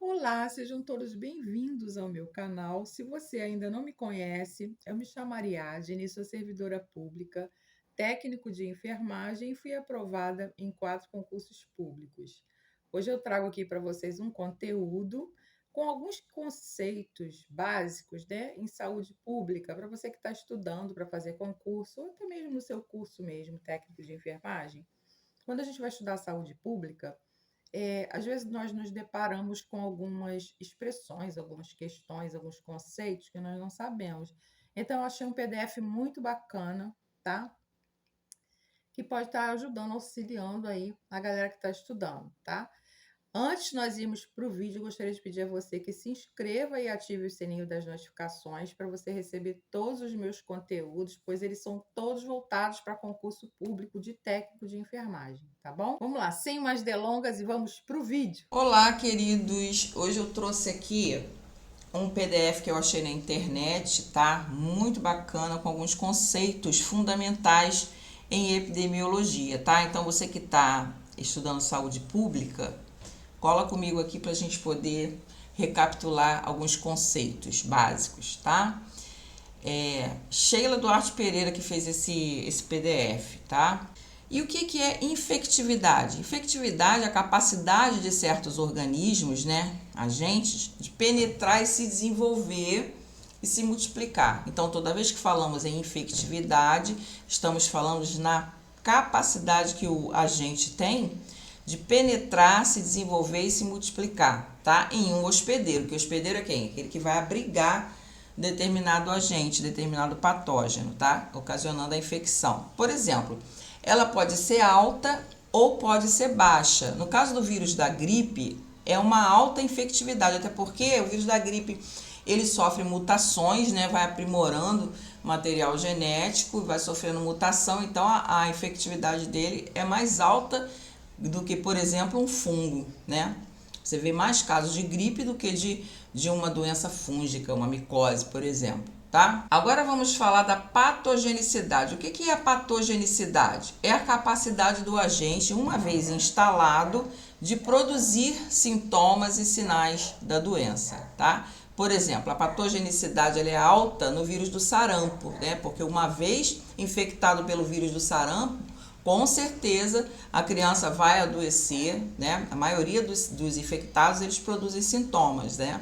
Olá, sejam todos bem-vindos ao meu canal. Se você ainda não me conhece, eu me chamo Ariadne, sou servidora pública, técnico de enfermagem e fui aprovada em 4 concursos públicos. Hoje eu trago aqui para vocês um conteúdo com alguns conceitos básicos, né, em saúde pública, para você que está estudando para fazer concurso, ou até mesmo no seu curso mesmo, técnico de enfermagem. Quando a gente vai estudar saúde pública, às vezes nós nos deparamos com algumas expressões, algumas questões, alguns conceitos que nós não sabemos. Então, eu achei um PDF muito bacana, tá? Que pode estar ajudando, auxiliando aí a galera que está estudando, tá? Antes de nós irmos para o vídeo, eu gostaria de pedir a você que se inscreva e ative o sininho das notificações para você receber todos os meus conteúdos, pois eles são todos voltados para concurso público de técnico de enfermagem, tá bom? Vamos lá, sem mais delongas e vamos para o vídeo. Olá, queridos! Hoje eu trouxe aqui um PDF que eu achei na internet, tá? Muito bacana, com alguns conceitos fundamentais em epidemiologia, tá? Então, você que está estudando saúde pública, cola comigo aqui para a gente poder recapitular alguns conceitos básicos, tá? Sheila Duarte Pereira que fez esse PDF, tá? E o que é infectividade? Infectividade é a capacidade de certos organismos, né, agentes, de penetrar e se desenvolver e se multiplicar. Então, toda vez que falamos em infectividade, estamos falando na capacidade que o agente tem de penetrar, se desenvolver e se multiplicar, tá? Em um hospedeiro, que o hospedeiro é quem? Aquele que vai abrigar determinado agente, determinado patógeno, tá? Ocasionando a infecção. Por exemplo, ela pode ser alta ou pode ser baixa. No caso do vírus da gripe, é uma alta infectividade, até porque o vírus da gripe ele sofre mutações, né? Vai aprimorando material genético, vai sofrendo mutação, então a infectividade dele é mais alta do que, por exemplo, um fungo, né? Você vê mais casos de gripe do que de uma doença fúngica, uma micose, por exemplo, tá? Agora vamos falar da patogenicidade. O que é a patogenicidade? É a capacidade do agente, uma vez instalado, de produzir sintomas e sinais da doença, tá? Por exemplo, a patogenicidade ela é alta no vírus do sarampo, né? Porque uma vez infectado pelo vírus do sarampo, com certeza a criança vai adoecer, né? A maioria dos infectados, eles produzem sintomas, né?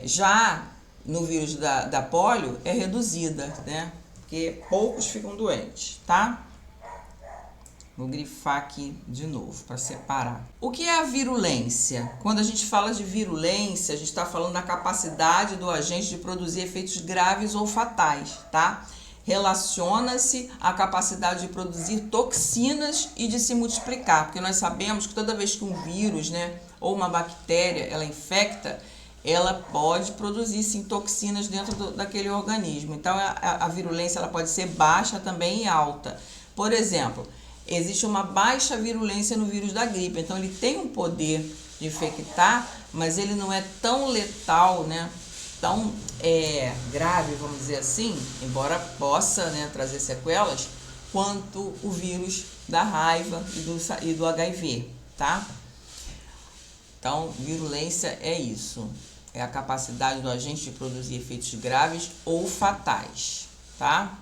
Já no vírus da polio é reduzida, né? Porque poucos ficam doentes, tá? Vou grifar aqui de novo para separar. O que é a virulência? Quando a gente fala de virulência, a gente está falando da capacidade do agente de produzir efeitos graves ou fatais, tá? Relaciona-se à capacidade de produzir toxinas e de se multiplicar, porque nós sabemos que toda vez que um vírus, né, ou uma bactéria, ela infecta, ela pode produzir sim toxinas dentro daquele organismo. Então a virulência ela pode ser baixa também e alta. Por exemplo, existe uma baixa virulência no vírus da gripe, então ele tem um poder de infectar, mas ele não é tão letal, né? Tão grave, vamos dizer assim, embora possa, né, trazer sequelas, quanto o vírus da raiva e do HIV, tá? Então, virulência é isso, é a capacidade do agente de produzir efeitos graves ou fatais, tá?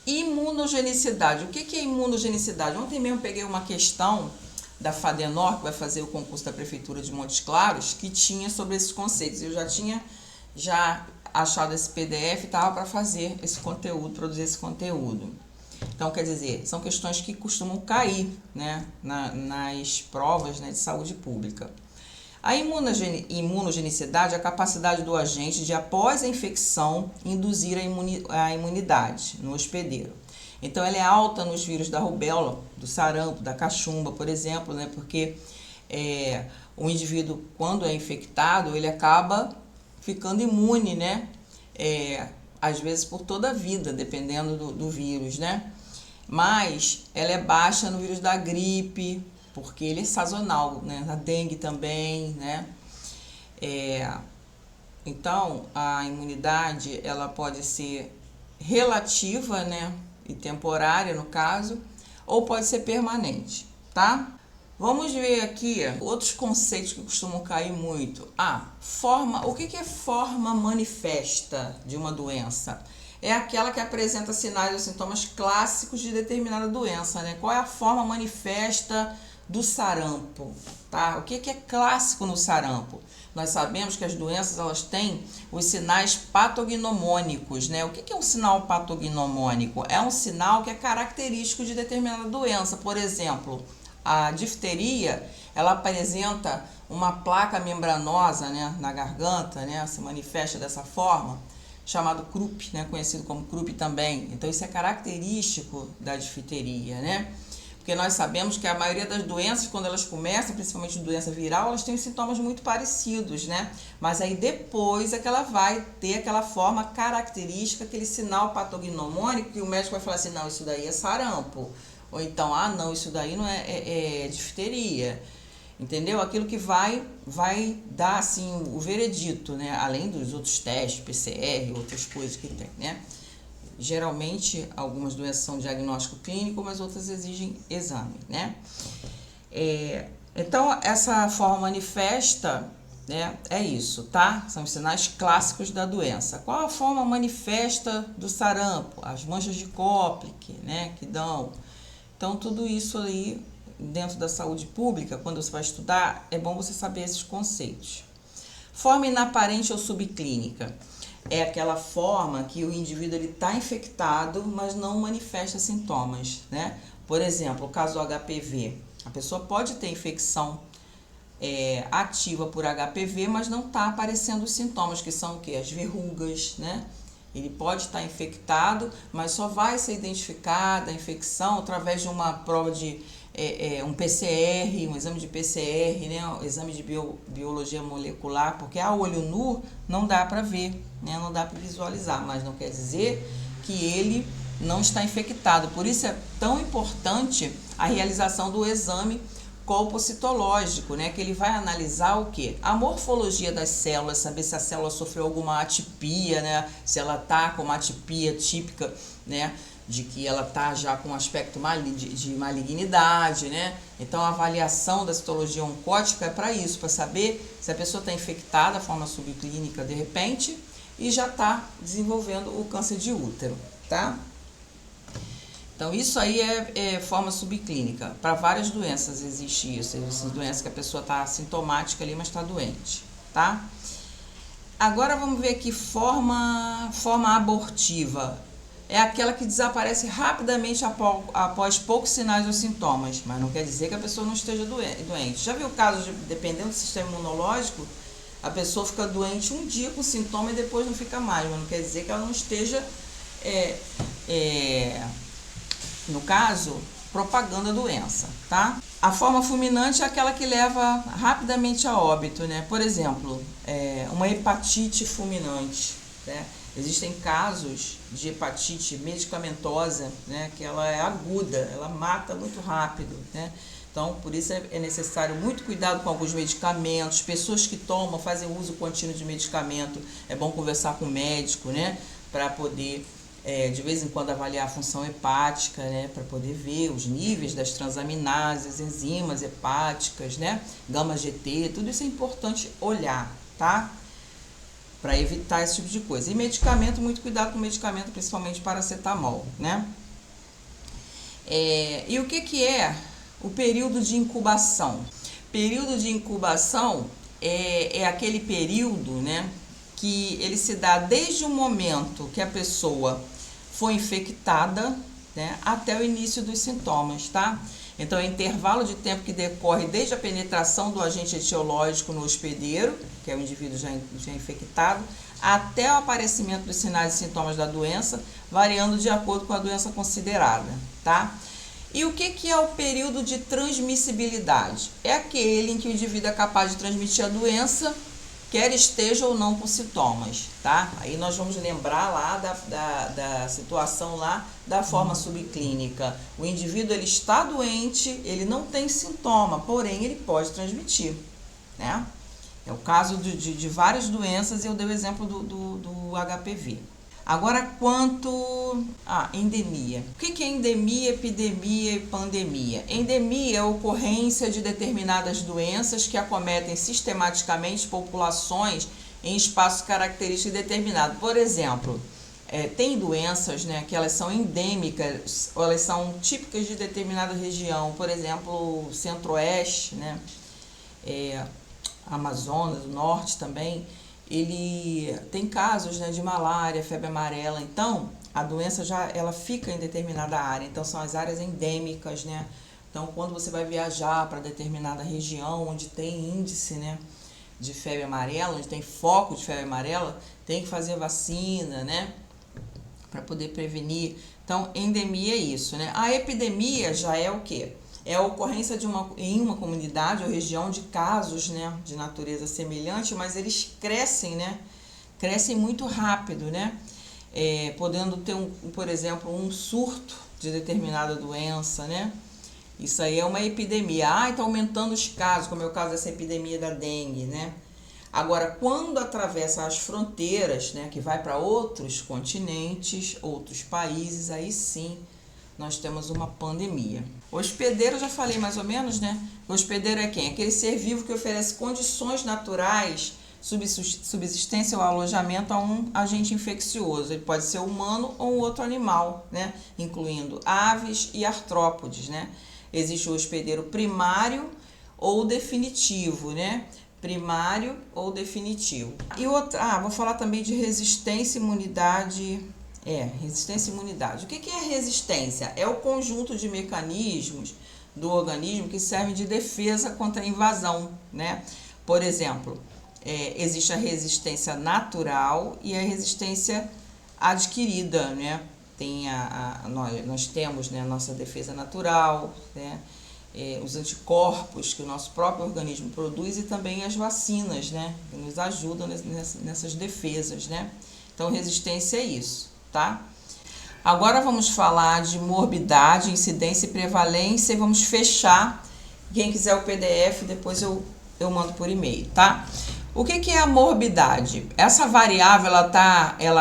Imunogenicidade. O que é imunogenicidade? Ontem mesmo peguei uma questão da FADENOR, que vai fazer o concurso da Prefeitura de Montes Claros, que tinha sobre esses conceitos. Eu já tinha achado esse PDF e estava para fazer esse conteúdo, produzir esse conteúdo. Então, quer dizer, são questões que costumam cair, né, nas provas, né, de saúde pública. A imunogenicidade é a capacidade do agente de, após a infecção, induzir a imunidade no hospedeiro. Então, ela é alta nos vírus da rubéola, do sarampo, da cachumba, por exemplo, né? Porque o indivíduo, quando é infectado, ele acaba ficando imune, né? Às vezes por toda a vida, dependendo do vírus, né? Mas ela é baixa no vírus da gripe, porque ele é sazonal, né? Na dengue também, né? Então, a imunidade, ela pode ser relativa, né? E temporária, no caso, ou pode ser permanente, tá? Vamos ver aqui outros conceitos que costumam cair muito. O que é forma manifesta de uma doença? É aquela que apresenta sinais ou sintomas clássicos de determinada doença, né? Qual é a forma manifesta do sarampo, tá? O que é clássico no sarampo? Nós sabemos que as doenças, elas têm os sinais patognomônicos, né? O que é um sinal patognomônico? É um sinal que é característico de determinada doença. Por exemplo, a difteria, ela apresenta uma placa membranosa, né, na garganta, né, se manifesta dessa forma, chamado croup, né, conhecido como croup também. Então isso é característico da difteria, né? Porque nós sabemos que a maioria das doenças, quando elas começam, principalmente doença viral, elas têm sintomas muito parecidos, né? Mas aí depois é que ela vai ter aquela forma característica, aquele sinal patognomônico, que o médico vai falar assim, não, isso daí é sarampo. Ou então, não, isso daí não é difteria. Entendeu? Aquilo que vai dar, assim, o veredito, né? Além dos outros testes, PCR, outras coisas que tem, né? Geralmente, algumas doenças são diagnóstico clínico, mas outras exigem exame, né? Então, essa forma manifesta, né, é isso, tá? São os sinais clássicos da doença. Qual a forma manifesta do sarampo? As manchas de Koplik, né, que dão. Então, tudo isso aí, dentro da saúde pública, quando você vai estudar, é bom você saber esses conceitos. Forma inaparente ou subclínica. É aquela forma que o indivíduo está infectado, mas não manifesta sintomas, né? Por exemplo, o caso do HPV. A pessoa pode ter infecção ativa por HPV, mas não está aparecendo os sintomas, que são o quê? As verrugas, né? Ele pode estar infectado, mas só vai ser identificada a infecção através de uma prova de um PCR, um exame de PCR, né? Um exame de biologia molecular, porque a olho nu não dá para ver, né? Não dá para visualizar, mas não quer dizer que ele não está infectado. Por isso é tão importante a realização do exame colpocitológico, né, que ele vai analisar o quê? A morfologia das células, saber se a célula sofreu alguma atipia, né, se ela tá com uma atipia típica, né, de que ela tá já com um aspecto de malignidade, né? Então a avaliação da citologia oncótica é para isso, para saber se a pessoa está infectada, forma subclínica de repente, e já está desenvolvendo o câncer de útero, tá? Então, isso aí é forma subclínica. Para várias doenças existe isso. Essas doenças que a pessoa está sintomática ali, mas está doente, tá? Agora vamos ver aqui forma abortiva. É aquela que desaparece rapidamente após poucos sinais ou sintomas, mas não quer dizer que a pessoa não esteja doente. Já viu o caso de, dependendo do sistema imunológico, a pessoa fica doente um dia com sintoma e depois não fica mais, mas não quer dizer que ela não esteja... no caso, propagando a doença, tá? A forma fulminante é aquela que leva rapidamente a óbito, né? Por exemplo, uma hepatite fulminante, né? Existem casos de hepatite medicamentosa, né? Que ela é aguda, ela mata muito rápido, né? Então, por isso é necessário muito cuidado com alguns medicamentos. Pessoas que tomam, fazem uso contínuo de medicamento, é bom conversar com o médico, né? Para poder... de vez em quando avaliar a função hepática, né, para poder ver os níveis das transaminases, enzimas hepáticas, né, gama-GT, tudo isso é importante olhar, tá? Para evitar esse tipo de coisa. E medicamento, muito cuidado com medicamento, principalmente paracetamol, né? E o que é o período de incubação? Período de incubação é aquele período, né, que ele se dá desde o momento que a pessoa foi infectada, né, até o início dos sintomas, tá? Então, é o intervalo de tempo que decorre desde a penetração do agente etiológico no hospedeiro, que é o indivíduo já infectado, até o aparecimento dos sinais e sintomas da doença, variando de acordo com a doença considerada, tá? E o que é o período de transmissibilidade? É aquele em que o indivíduo é capaz de transmitir a doença, quer esteja ou não com sintomas, tá? Aí nós vamos lembrar lá da situação lá da forma subclínica. O indivíduo, ele está doente, ele não tem sintoma, porém ele pode transmitir, né? É o caso de várias doenças e eu dei o exemplo do HPV. Agora, quanto à endemia. O que é endemia, epidemia e pandemia? Endemia é a ocorrência de determinadas doenças que acometem sistematicamente populações em espaços característicos determinados. Por exemplo, tem doenças, né, que elas são endêmicas, ou elas são típicas de determinada região. Por exemplo, Centro-Oeste, né, Amazonas, o Norte também. Ele tem casos, né, de malária, febre amarela. Então, a doença ela fica em determinada área. Então, são as áreas endêmicas, né? Então, quando você vai viajar para determinada região onde tem índice, né, de febre amarela, onde tem foco de febre amarela, tem que fazer vacina, né, para poder prevenir. Então, endemia é isso, né? A epidemia já é o quê? É a ocorrência em uma comunidade ou região de casos, né, de natureza semelhante, mas eles crescem, né? Crescem muito rápido, né? Podendo ter, por exemplo, um surto de determinada doença, né? Isso aí é uma epidemia. Está aumentando os casos, como é o caso dessa epidemia da dengue, né? Agora, quando atravessa as fronteiras, né, que vai para outros continentes, outros países, aí sim nós temos uma pandemia. O hospedeiro, eu já falei mais ou menos, né? O hospedeiro é quem? Aquele ser vivo que oferece condições naturais, subsistência ou alojamento a um agente infeccioso. Ele pode ser humano ou um outro animal, né? Incluindo aves e artrópodes, né? Existe o hospedeiro primário ou definitivo, né? Primário ou definitivo. E outra, vou falar também de resistência e imunidade. Resistência e imunidade. O que é resistência? É o conjunto de mecanismos do organismo que servem de defesa contra a invasão, né? Por exemplo, existe a resistência natural e a resistência adquirida, né? Nós temos, né, a nossa defesa natural, né? Os anticorpos que o nosso próprio organismo produz e também as vacinas, né? Que nos ajudam nessas defesas, né? Então, resistência é isso. Tá? Agora vamos falar de morbidade, incidência e prevalência e vamos fechar. Quem quiser o PDF, depois eu mando por e-mail, tá? O que é a morbidade? Essa variável ela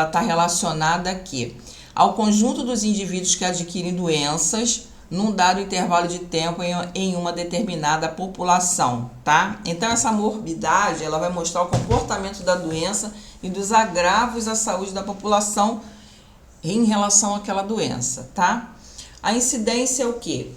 tá relacionada aqui ao conjunto dos indivíduos que adquirem doenças num dado intervalo de tempo em uma determinada população, tá? Então essa morbidade ela vai mostrar o comportamento da doença e dos agravos à saúde da população em relação àquela doença, tá? A incidência é o quê?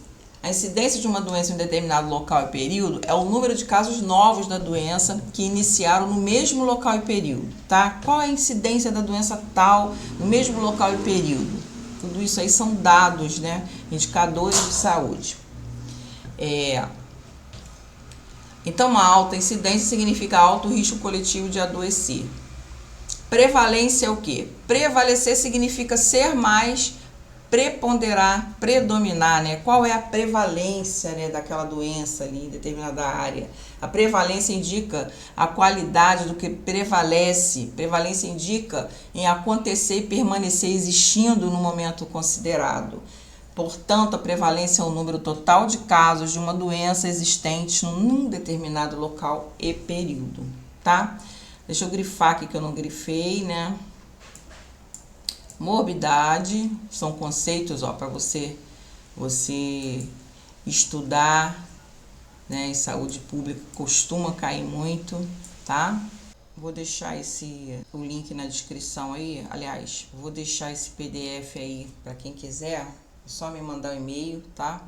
A incidência de uma doença em um determinado local e período é o número de casos novos da doença que iniciaram no mesmo local e período, tá? Qual é a incidência da doença tal no mesmo local e período? Tudo isso aí são dados, né? Indicadores de saúde. Então, uma alta incidência significa alto risco coletivo de adoecer. Prevalência é o quê? Prevalecer significa ser mais, preponderar, predominar, né? Qual é a prevalência, né, daquela doença ali em determinada área? A prevalência indica a qualidade do que prevalece. Prevalência indica em acontecer e permanecer existindo no momento considerado. Portanto, a prevalência é o número total de casos de uma doença existente num determinado local e período, tá? Deixa eu grifar aqui que eu não grifei, né? Morbidade, são conceitos, ó, para você estudar, né? Em saúde pública costuma cair muito, tá? Vou deixar o link na descrição aí, aliás, vou deixar esse PDF aí para quem quiser, é só me mandar um e-mail, tá?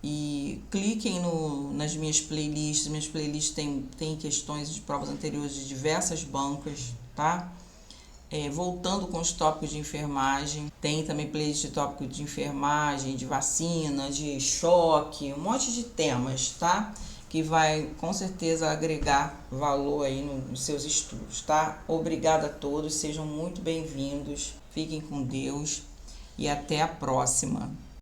E cliquem nas minhas playlists. Minhas playlists tem questões de provas anteriores de diversas bancas, tá? Voltando com os tópicos de enfermagem. Tem também playlist de tópico de enfermagem, de vacina, de choque, um monte de temas, tá? Que vai com certeza agregar valor aí nos seus estudos, tá? Obrigada a todos, sejam muito bem-vindos, fiquem com Deus e até a próxima.